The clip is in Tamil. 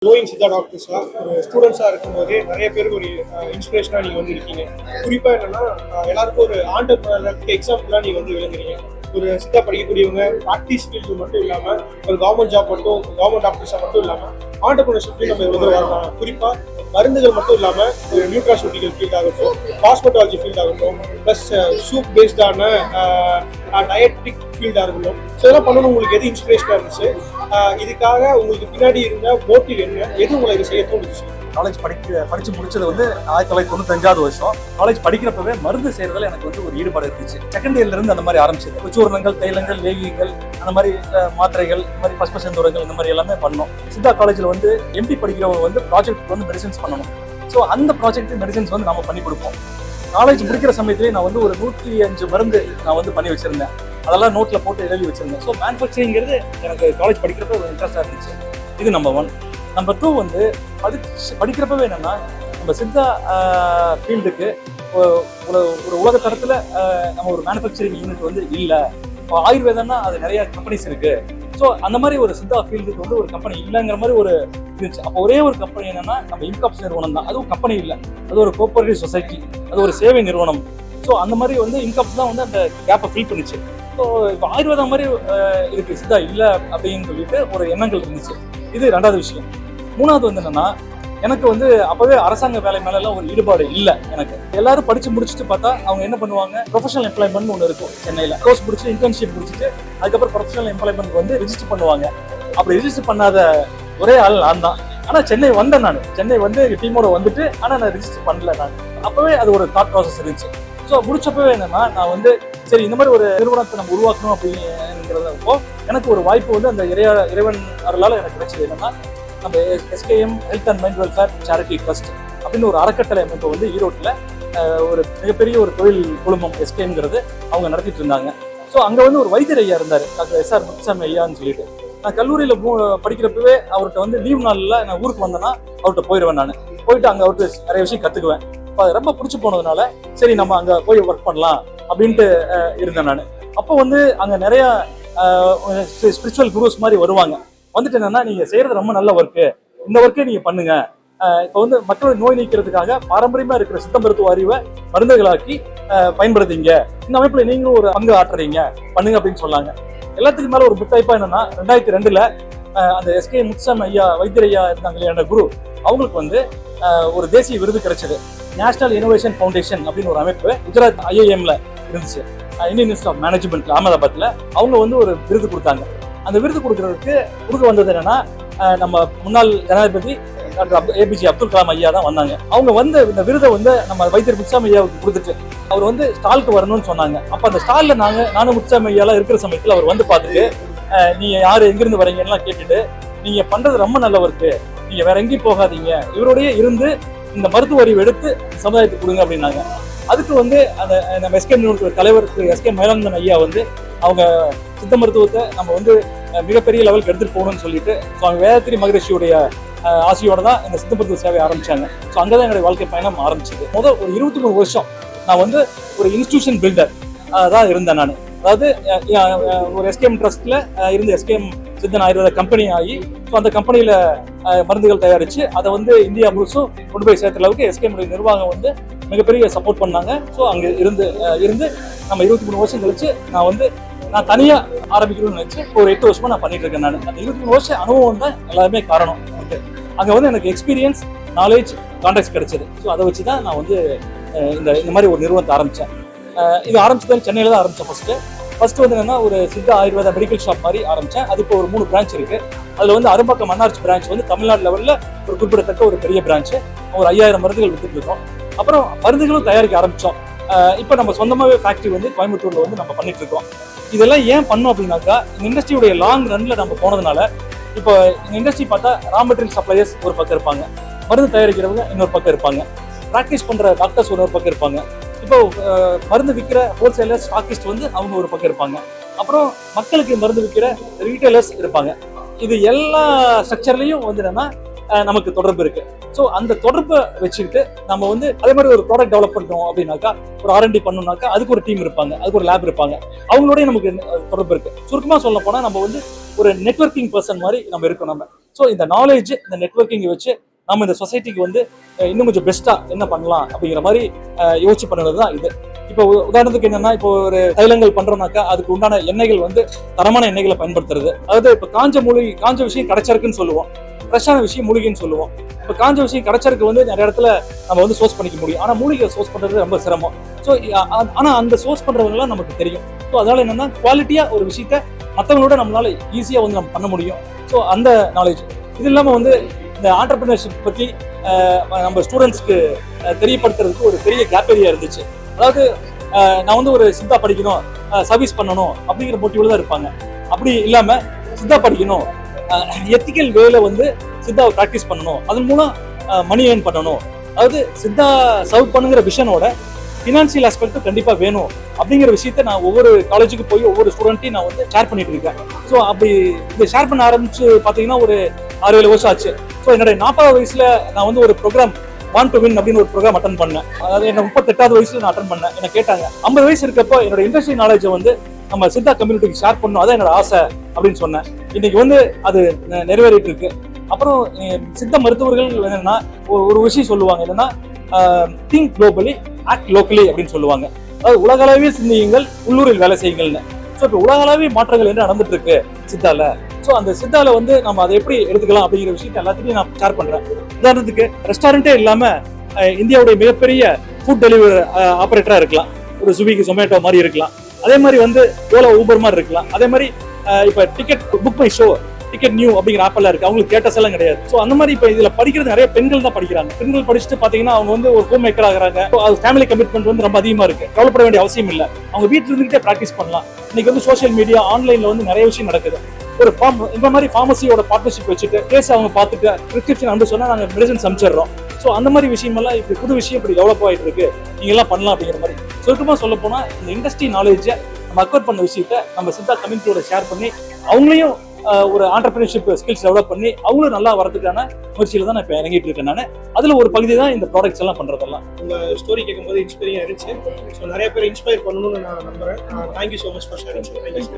க்ளோயிங் சித்தா டாக்டர்ஸாக ஒரு ஸ்டூடெண்ட்ஸாக இருக்கும்போதே நிறைய பேருக்கு ஒரு இன்ஸ்பிரேஷனாக நீங்கள் வந்து இருக்கீங்க. குறிப்பாக என்னென்னா எல்லாருக்கும் ஒரு ஆண்டர்பிரினருக்கு எக்ஸாம்பிளாக நீங்கள் வந்து விளங்குறீங்க. ஒரு சித்தா படிக்கக்கூடியவங்க ப்ராக்டிஸ் ஃபீல்டு மட்டும் இல்லாமல் ஒரு கவர்மெண்ட் ஜாப் மட்டும் கவர்மெண்ட் டாக்டர்ஸாக மட்டும் இல்லாமல் ஆண்டர்பிரினர்ஷிப்லையும் நம்ம எவ்வளோ வரலாம். குறிப்பாக மருந்துகள் மட்டும் இல்லாமல் ஒரு நியூட்ராசூட்டிக்கல் ஃபீல்ட் ஆகட்டும், காஸ்மெட்டாலஜி ஃபீல்ட் ஆகட்டும், ப்ளஸ் சூப் பேஸ்டான டயட்ரிக் ஃபீல்டாக இருக்கட்டும். ஸோ இதெல்லாம் பண்ணணும். உங்களுக்கு எது இன்ஸ்பிரேஷனாக இருந்துச்சு? இதுக்காக உங்களுக்கு பின்னாடி இருந்த மோட்டிவ் என்ன? எது உங்களை இதை செய்ய தோணுச்சு? காலேஜ் படிச்சு முடிச்சது வந்து 1995 வருஷம். காலேஜ் படிக்கிறப்பவே மருந்து செய்யறதுல எனக்கு வந்து ஒரு ஈடுபாடு இருந்துச்சு. செகண்ட் இயர்ல இருந்து அந்த மாதிரி ஆரம்பிச்சது. சூரணங்கள், தைலங்கள், லேகியங்கள், அந்த மாதிரி மாத்திரைகள், இந்த மாதிரி பஸ்பசந்தூரங்கள், இந்த மாதிரி எல்லாமே பண்ணோம். சித்தா காலேஜ்ல வந்து எம்பி படிக்கிறவங்க வந்து ப்ராஜெக்ட் வந்து மெடிசன்ஸ் பண்ணணும். ஸோ அந்த ப்ராஜெக்ட் மெடிசன்ஸ் வந்து நம்ம பண்ணி கொடுப்போம். காலேஜ் முடிக்கிற சமயத்திலேயே நான் வந்து ஒரு 105 மருந்து நான் வந்து பண்ணி வச்சிருந்தேன். அதெல்லாம் நோட்ல போட்டு எழுதி வச்சிருந்தேன். ஸோ மேனுஃபேக்சரிங்கிறது எனக்கு காலேஜ் படிக்கிறப்ப ஒரு இன்ட்ரெஸ்டாக இருந்துச்சு. இது நம்பர் 1. நம்பர் 2 வந்து படிக்கிறப்பவே என்னன்னா, நம்ம சித்தா ஃபீல்டுக்கு ஒரு உலக தரத்தில் நம்ம ஒரு மேனுஃபேக்சரிங் யூனிட் வந்து இல்லை. இப்போ ஆயுர்வேதம்னா அது நிறைய கம்பெனிஸ் இருக்கு. ஸோ அந்த மாதிரி ஒரு சித்தா ஃபீல்டுக்கு வந்து ஒரு கம்பெனி இல்லைங்கிற மாதிரி ஒரு இருந்துச்சு. அப்போ ஒரே ஒரு கம்பெனி என்னன்னா நம்ம இன்காப்ஸ் நிறுவனம் தான். அதுவும் கம்பெனி இல்லை, அது ஒரு கோஆபரேட்டிவ் சொசைட்டி, அது ஒரு சேவை நிறுவனம். ஸோ அந்த மாதிரி வந்து இன்காப்ஸ் தான் வந்து அந்த கேப்பை ஃபில் பண்ணிச்சு. ஸோ இப்போ ஆயுர்வேதம் மாதிரி இதுக்கு சித்தா இல்லை அப்படின்னு சொல்லிட்டு ஒரு எண்ணங்கள் இருந்துச்சு. இது 2வது விஷயம். 3வது வந்து என்னன்னா, எனக்கு வந்து அப்பவே அரசாங்க வேலை மேலாம் ஒரு ஈடுபாடு இல்லை. எனக்கு எல்லாரும் படிச்சு முடிச்சுட்டு பார்த்தா அவங்க என்ன பண்ணுவாங்க, ப்ரொஃபஷனல் எம்ப்ளாய்மெண்ட் ஒன்று இருக்கும் சென்னையில். கோர்ஸ் முடிச்சு இன்டர்ன்ஷிப் முடிச்சுட்டு அதுக்கப்புறம் ப்ரொஃபஷனல் எம்ப்ளாய்மெண்ட் வந்து ரிஜிஸ்டர் பண்ணுவாங்க. அப்படி ரிஜிஸ்டர் பண்ணாத ஒரே ஆள் நான் தான். ஆனால் சென்னை வந்தேன். நான் சென்னை வந்து டீமோட வந்துட்டு, ஆனால் நான் ரிஜிஸ்டர் பண்ணல. நான் அப்பவே அது ஒரு தாட் ப்ராசஸ் இருந்துச்சு. ஸோ முடிச்சப்பவே என்னன்னா, நான் வந்து சரி இந்த மாதிரி ஒரு நிறுவனத்தை நம்ம உருவாக்கணும் அப்படிங்கிறதப்போ எனக்கு ஒரு வாய்ப்பு வந்து அந்த இறைவன் அருளால் எனக்கு கிடைச்சது. என்னன்னா, நம்ம SKM health and mind welfare charity trust அப்படின்னு ஒரு அறக்கட்டளை அமைப்பு வந்து ஈரோட்டில் ஒரு மிகப்பெரிய ஒரு தொழில் குழுமம் SKMங்கிறது அவங்க நடத்திட்டு இருந்தாங்க. ஸோ அங்கே வந்து ஒரு வைத்தியர் ஐயா இருந்தார், டாக்டர் SR முத்துசாமி ஐயான்னு சொல்லிட்டு. நான் கல்லூரியில் படிக்கிறப்பவே அவர்கிட்ட வந்து லீவ் நாளில் நான் ஊருக்கு வந்தேன்னா அவர்கிட்ட போயிடுவேன். நான் போயிட்டு அங்கே அவர்கிட்ட நிறைய விஷயம் கற்றுக்குவேன். இப்போ அது ரொம்ப பிடிச்சி போனதுனால சரி நம்ம அங்கே போய் ஒர்க் பண்ணலாம் அப்படின்ட்டு இருந்தேன் நான். அப்போ வந்து அங்கே நிறைய ஸ்பிரிச்சுவல் குரூஸ் மாதிரி வருவாங்க. வந்துட்டு என்னன்னா, நீங்க செய்யறது ரொம்ப நல்ல ஒர்க்கு, இந்த ஒர்க்கை நீங்க பண்ணுங்க. இப்போ வந்து மக்கள் நோய் நீக்கிறதுக்காக பாரம்பரியமா இருக்கிற சித்த மருத்துவ அறிவை மருந்துகளாக்கி பயன்படுத்திங்க. இந்த அமைப்புல நீங்களும் ஒரு பங்கு ஆற்றுறீங்க, பண்ணுங்க அப்படின்னு சொன்னாங்க. எல்லாத்துக்கும் மேல ஒரு முத்தாய்ப்பா என்னன்னா, 2002ல் அந்த SK முத்துசாமி ஐயா வைத்தியர் ஐயா இருந்தாங்க இல்லையா குரு, அவங்களுக்கு வந்து ஒரு தேசிய விருது கிடைச்சது. நேஷனல் இனோவேஷன் ஃபவுண்டேஷன் அப்படின்னு ஒரு அமைப்பு குஜராத் IIMல இருந்துச்சு, இந்தியன் இன்ஸ்டியூட் ஆஃப் மேனேஜ்மெண்ட் அகமதாபாத்ல. அவங்க வந்து ஒரு விருது கொடுத்தாங்க. அந்த விருது கொடுக்க வந்தது என்னன்னா, நம்ம முன்னாள் ஜனாதிபதி டாக்டர் APJ அப்துல் கலாம் ஐயா தான் வந்தாங்க. அவங்க வந்து இந்த விருதை வந்து நம்ம வைத்தியர் முத்துசாமி ஐயாவுக்கு கொடுத்துட்டு அவர் வந்து ஸ்டாலுக்கு வரணும்னு சொன்னாங்க. அப்ப அந்த ஸ்டால்ல நானும் முத்துசாமி ஐயாலாம் இருக்கிற சமயத்துல அவர் வந்து பார்த்துட்டு, நீங்க யாரு எங்கிருந்து வரீங்கன்னு கேட்டுட்டு, நீங்க பண்றது ரொம்ப நல்ல ஒர்க்கு, நீங்க வேற எங்கேயும் போகாதீங்க, இவருடைய இருந்து இந்த மருத்துவ அறிவு எடுத்து சமுதாயத்துக்கு கொடுங்க அப்படின்னாங்க. அதுக்கு வந்து அந்த நம்ம SKM தலைவர் SK மேலந்தன் ஐயா வந்து அவங்க சித்த மருத்துவத்தை நம்ம வந்து மிகப்பெரிய லெவலுக்கு எடுத்துட்டு போகணும்னு சொல்லிட்டு சுவாமி வேதாத்திரி மகரிஷியுடைய ஆசையோட தான் இந்த சித்த மருத்துவ சேவை ஆரம்பிச்சாங்க. ஸோ அங்கதான் என்னுடைய வாழ்க்கை பயணம் ஆரம்பிச்சது. முதல் ஒரு 23 வருஷம் நான் வந்து ஒரு இன்ஸ்டிடியூஷன் பில்டர் தான் இருந்தேன் நான். அதாவது ஒரு SKM ட்ரஸ்ட்ல இருந்து SKM சித்தன் ஆயுர்வேத கம்பெனி ஆகி, ஸோ அந்த கம்பெனியில மருந்துகள் தயாரிச்சு அதை வந்து இந்தியா முழுசும் கொண்டு போய் சேர்த்த அளவுக்கு SKM நிர்வாகம் வந்து மிகப்பெரிய சப்போர்ட் பண்ணாங்க. ஸோ அங்கே இருந்து நம்ம 23 வருஷம் கழிச்சு நான் தனியா ஆரம்பிக்கணும்னு நினைச்சு ஒரு 8 வருஷமா நான் பண்ணிட்டு இருக்கேன். நான் அந்த 23 வருஷம் அனுபவம் தான் எல்லாருமே காரணம். அங்கே வந்து எனக்கு எக்ஸ்பீரியன்ஸ், நாலேஜ், கான்டாக்ட்ஸ் கிடைச்சது. ஸோ அதை வச்சு தான் நான் வந்து இந்த மாதிரி ஒரு நிறுவனத்தை ஆரம்பித்தேன். இது ஆரம்பிச்சது சென்னையில் தான் ஆரம்பித்தேன். ஃபர்ஸ்ட் வந்து என்னன்னா, ஒரு சித்தா ஆயுர்வேத மெடிக்கல் ஷாப் மாதிரி ஆரம்பித்தேன். அது இப்போ ஒரு 3 பிரான்ச் இருக்கு. அதில் வந்து அரும்பாக்கம் மன்னார்ச்சி பிரான்ச் வந்து தமிழ்நாடு லெவலில் ஒரு குறிப்பிடத்தக்க ஒரு பெரிய பிரான்ச்சு. ஒரு 5000 மருந்துகள் வித்துட்டு இருக்கோம். அப்புறம் மருந்துகளும் தயாரிக்க ஆரம்பித்தோம். இப்போ நம்ம சொந்தமாகவே ஃபேக்ட்ரி வந்து கோயம்புத்தூர்ல வந்து நம்ம பண்ணிட்டு இருக்கோம். இதெல்லாம் ஏன் பண்ணோம் அப்படின்னாக்கா, இந்த இண்டஸ்ட்ரியுடைய லாங் ரன்ல நம்ம போனதுனால, இப்போ இந்த இண்டஸ்ட்ரி பார்த்தா ரா மெட்டீரியல் சப்ளையர்ஸ் ஒரு பக்கம் இருப்பாங்க, மருந்து தயாரிக்கிறவங்க இன்னொரு பக்கம் இருப்பாங்க, ப்ராக்டிஸ் பண்ற டாக்டர்ஸ் ஒரு பக்கம் இருப்பாங்க, இப்போ மருந்து விற்கிற ஹோல்சேலர்ஸ் ஸ்டாக்கிஸ்ட் வந்து அவங்க ஒரு பக்கம் இருப்பாங்க, அப்புறம் மக்களுக்கு மருந்து விற்கிற ரீட்டைலர்ஸ் இருப்பாங்க. இது எல்லா ஸ்ட்ரக்சர்லையும் வந்து என்னன்னா நமக்கு தொடர்பு இருக்கு. ஸோ அந்த தொடர்பை வச்சுக்கிட்டு நம்ம வந்து அதே மாதிரி ஒரு ப்ராடக்ட் டெவலப் பண்ணோம் அப்படின்னாக்கா, ஒரு R&D பண்ணணும்னாக்கா அதுக்கு ஒரு டீம் இருப்பாங்க, அதுக்கு ஒரு லேப் இருப்பாங்க, அவங்களோடய நமக்கு தொடர்பு இருக்கு. சுருக்கமாக சொல்ல போனால் நம்ம வந்து ஒரு நெட்வொர்க்கிங் பர்சன் மாதிரி நம்ம இருக்கோம் நம்ம. ஸோ இந்த நாலேஜ், இந்த நெட்வொர்க்கிங் வச்சு நம்ம இந்த சொசைட்டிக்கு வந்து இன்னும் கொஞ்சம் பெஸ்டா என்ன பண்ணலாம் அப்படிங்கிற மாதிரி யோசிச்சு பண்ணுறது தான் இது. இப்போ உதாரணத்துக்கு என்னன்னா, இப்போ ஒரு தைலங்கள் பண்றோம்னாக்கா அதுக்கு உண்டான எண்ணெய்கள் வந்து தரமான எண்ணெய்களை பயன்படுத்துறது. அதாவது இப்போ காஞ்ச விஷயம் கிடைச்சிருக்குன்னு சொல்லுவோம், ஃப்ரெஷ்ஷான விஷயம் மூலிகைன்னு சொல்லுவோம். இப்போ காஞ்ச விஷயம் கிடைச்சருக்கு வந்து நிறைய இடத்துல நம்ம வந்து சோர்ஸ் பண்ணிக்க முடியும், ஆனால் மூலிகை சோர்ஸ் பண்றது ரொம்ப சிரமம். ஸோ ஆனால் அந்த சோர்ஸ் பண்றவங்கலாம் நமக்கு தெரியும். ஸோ அதனால என்னன்னா, குவாலிட்டியா ஒரு விஷயத்த மற்றவங்களோட நம்மளால ஈஸியா வந்து நம்ம பண்ண முடியும். ஸோ அந்த நாலேஜ் இது இல்லாமல் வந்து இந்த ஆண்டர்பிரினர்ஷிப் பத்தி நம்ம ஸ்டூடெண்ட்ஸ்க்கு தெரியப்படுத்துறதுக்கு ஒரு பெரிய கேப் ஏரியா இருந்துச்சு. அதாவது நான் வந்து ஒரு சித்தா படிக்கணும், சர்வீஸ் பண்ணணும் அப்படிங்கிற மோட்டிவ்ல தான் இருப்பாங்க. அப்படி இல்லாம சித்தா படிக்கணும், எத்திக்கல் வேல வந்து சித்தாவை ப்ராக்டிஸ் பண்ணணும், அதன் மூலம் மணி ஏர்ன் பண்ணணும், அதாவது சித்தா சர்வ் பண்ணுங்கிற விஷனோட ஃபினான்சியல் ஆஸ்பெக்ட் கண்டிப்பா வேணும் அப்படிங்கிற விஷயத்த நான் ஒவ்வொரு காலேஜுக்கு போய் ஒவ்வொரு ஸ்டூடெண்ட்டையும் நான் வந்து ஷேர் பண்ணிட்டு இருக்கேன். ஸோ அப்படி இதை ஷேர் பண்ண ஆரம்பிச்சு பார்த்தீங்கன்னா ஒரு 6-7 வருஷம் ஆச்சு. ஸோ என்னோட 40வது வயசுல நான் வந்து ஒரு ப்ரோக்ராம் வான் டு வின் அப்படின்னு ஒரு ப்ரோக்ராம் அட்டன் பண்ணேன். அதாவது என்ன 38வது வயசுல நான் அட்டன் பண்ணேன். என்ன கேட்டாங்க 50 வயசு இருக்கப்போ என்னோட இண்டஸ்ட்ரி நாலேஜை வந்து நம்ம சித்தா கம்யூனிட்டிக்கு ஷேர் பண்ணணும், அதான் என்னோட ஆசை அப்படின்னு சொன்னேன். இன்னைக்கு வந்து அது நிறைவேறிட்டு இருக்கு. அப்புறம் சித்த மருத்துவர்கள் என்னன்னா ஒரு விஷயம் சொல்லுவாங்க, என்னன்னா திங்க் குளோபலி ஆக்ட் லோக்கலி அப்படின்னு சொல்லுவாங்க. அதாவது உலகளவில் சிந்தியுங்கள், உள்ளூரில் வேலை செய்யுங்கள்னு. ஸோ இப்போ உலகளவில் மாற்றங்கள் என்ன நடந்துட்டு இருக்கு சித்தால. ஸோ அந்த சித்தால வந்து நம்ம அதை எப்படி எடுத்துக்கலாம் அப்படிங்கிற விஷயத்த எல்லாத்தையும் நான் ஷேர் பண்றேன். உதாரணத்துக்கு ரெஸ்டாரண்டே இல்லாம இந்தியாவுடைய மிகப்பெரிய ஃபுட் டெலிவரி ஆபரேட்டரா இருக்கலாம், ஒரு ஸ்விக்கி ஜொமேட்டோ மாதிரி இருக்கலாம், அதே மாதிரி வந்து ஓலா ஊபர் மாதிரி இருக்கலாம், அதே மாதிரி இப்ப ticket book my show, ticket new அப்படிங்கிற ஆப் எல்லாம் இருக்கு, அவங்களுக்கு கேட்டஸ் எல்லாம் கிடையாது. ஸோ அந்த மாதிரி இப்ப இதுல படிக்கிறது நிறைய பெண்கள் தான் படிக்கிறாங்க. பெண்கள் படிச்சுட்டு பாத்தீங்கன்னா அவங்க வந்து ஒரு ஹோம் மேக்கர் ஆகுறாங்க. அது ஃபேமிலி கமிட்மெண்ட் வந்து ரொம்ப அதிகமா இருக்கு, கவலைப்பட வேண்டிய அவசியம் இல்லை, அவங்க வீட்டுல இருந்துகிட்டே ப்ராக்டிஸ் பண்ணலாம். இன்னைக்கு வந்து சோசியல் மீடியா ஆன்லைன்ல வந்து நிறைய விஷயம் நடக்குது. ஒரு இந்த மாதிரி ஃபார்மசியோட பார்ட்னர்ஷிப் வச்சுட்டு கேஸ் அவங்க பார்த்துட்டு பிரிஸ்கிரிப்ஷன் வந்து சொன்னா நாங்க மெடிசன்ஸ் அனுப்பிச்சிடுறோம். ஸோ அந்த மாதிரி விஷயமெல்லாம் இப்படி புது விஷயம் இப்படி டெவலப் ஆகிட்டு இருக்கு, நீங்க எல்லாம் பண்ணலாம் அப்படிங்கிற மாதிரி. சுருக்கமா சொல்ல போனா இந்த இண்டஸ்ட்ரி நாலேஜை நம்ம அக்வயர் பண்ண விஷயத்த நம்ம சித்தா கம்யூனிட்டியோட ஷேர் பண்ணி அவங்களையும் ஒரு ஆண்டர்பிரினர்ஷிப் ஸ்கில்ஸ் டெவலப் பண்ணி அவங்களும் நல்லா வரதுக்கான முயற்சியில தான் நான் இப்போ இறங்கிட்டு இருக்கேன். நான் அதுல ஒரு பகுதி தான் இந்த ப்ராடக்ட்ஸ் எல்லாம் பண்றதெல்லாம். உங்க ஸ்டோரி கேட்கும்போது இன்ஸ்பைரிங் ஆயிடுச்சு. ஸோ நிறைய பேர் இன்ஸ்பயர் பண்ணணும்னு நான் நம்புறேன். Thank you so much for sharing.